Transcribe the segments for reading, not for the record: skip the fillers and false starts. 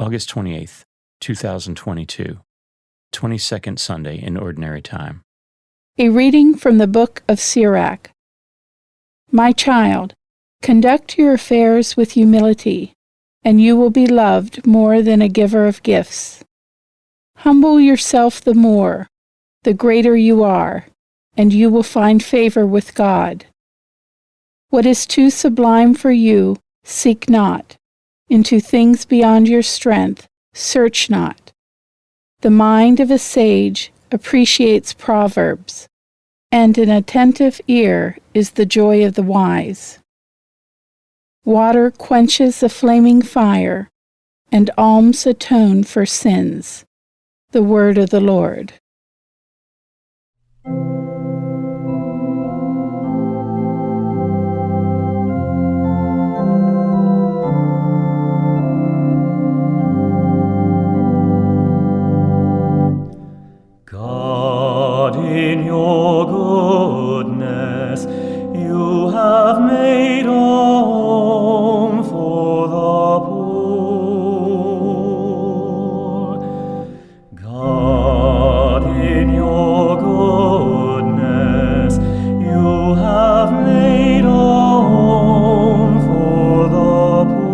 August 28th, 2022, 22nd Sunday in Ordinary Time. A reading from the book of Sirach. My child, conduct your affairs with humility, and you will be loved more than a giver of gifts. Humble yourself the more, the greater you are, and you will find favor with God. What is too sublime for you, seek not. Into things beyond your strength, search not. The mind of a sage appreciates proverbs, and an attentive ear is the joy of the wise. Water quenches a flaming fire, and alms atone for sins. The word of the Lord. God, in your goodness, you have made a home for the poor. God, in your goodness, you have made a home for the poor.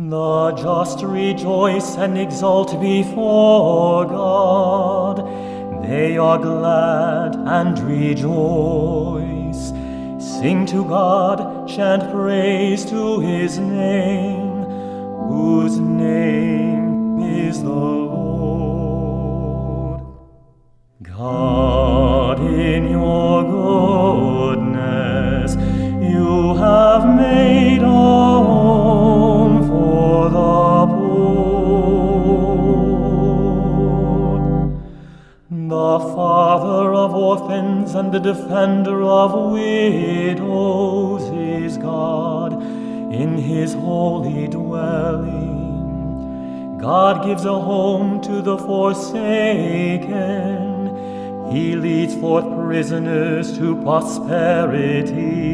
The just rejoice and exult before God. They are glad and rejoice. Sing to God, chant praise to his name, whose name is the Lord. God, in your goodness, you have made a home for the poor. The Father of orphans and the defender of widows is God in his holy dwelling. God gives a home to the forsaken. He leads forth prisoners to prosperity.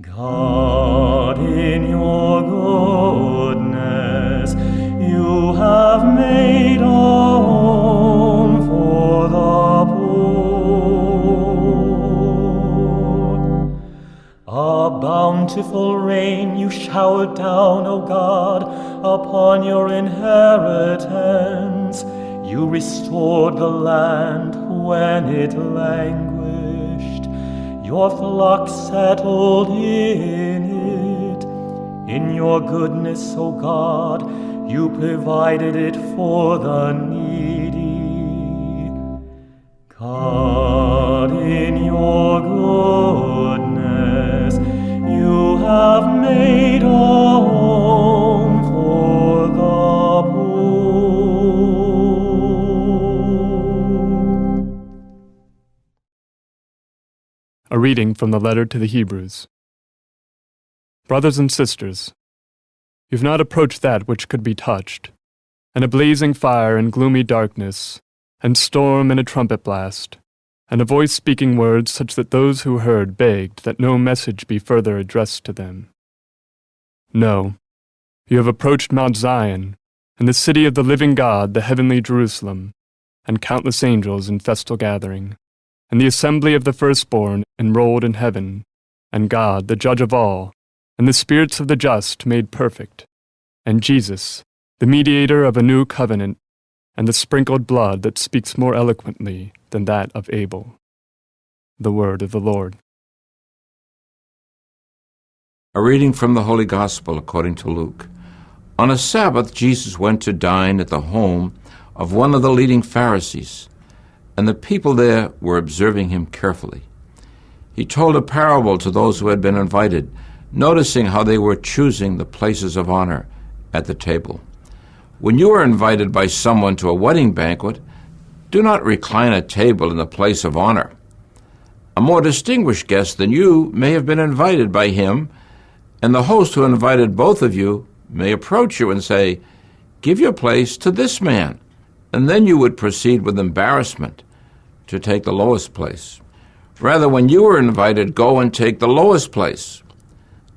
God, in your goodness, you have made a home for the poor. A bountiful rain you showered down, O God, upon your inheritance. You restored the land when it languished. Your flock settled in it. In your goodness, O God, you provided it for the needy. God, in your goodness, you have made a home for the poor. A reading from the letter to the Hebrews. Brothers and sisters, you've not approached that which could be touched, and a blazing fire and gloomy darkness, and storm and a trumpet blast, and a voice speaking words such that those who heard begged that no message be further addressed to them. No, you have approached Mount Zion, and the city of the living God, the heavenly Jerusalem, and countless angels in festal gathering, and the assembly of the firstborn enrolled in heaven, and God, the judge of all, and the spirits of the just made perfect, and Jesus, the mediator of a new covenant, and the sprinkled blood that speaks more eloquently than that of Abel. The word of the Lord. A reading from the Holy Gospel according to Luke. On a Sabbath, Jesus went to dine at the home of one of the leading Pharisees, and the people there were observing him carefully. He told a parable to those who had been invited, noticing how they were choosing the places of honor at the table. When you are invited by someone to a wedding banquet, do not recline at table in the place of honor. A more distinguished guest than you may have been invited by him, and the host who invited both of you may approach you and say, "Give your place to this man," and then you would proceed with embarrassment to take the lowest place. Rather, when you are invited, go and take the lowest place,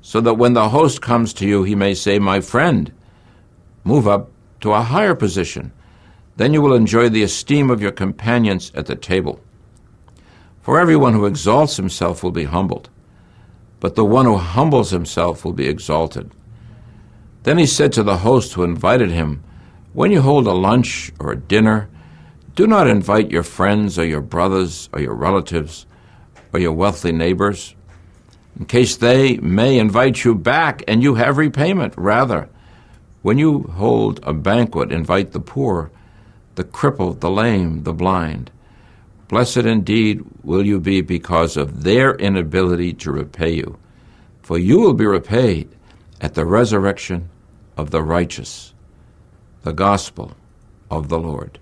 so that when the host comes to you, he may say, 'My friend, move up to a higher position.' Then you will enjoy the esteem of your companions at the table. For everyone who exalts himself will be humbled, but the one who humbles himself will be exalted." Then he said to the host who invited him, "When you hold a lunch or a dinner, do not invite your friends or your brothers or your relatives or your wealthy neighbors, in case they may invite you back and you have repayment. Rather, when you hold a banquet, invite the poor, the crippled, the lame, the blind. Blessed indeed will you be because of their inability to repay you, for you will be repaid at the resurrection of the righteous." The Gospel of the Lord.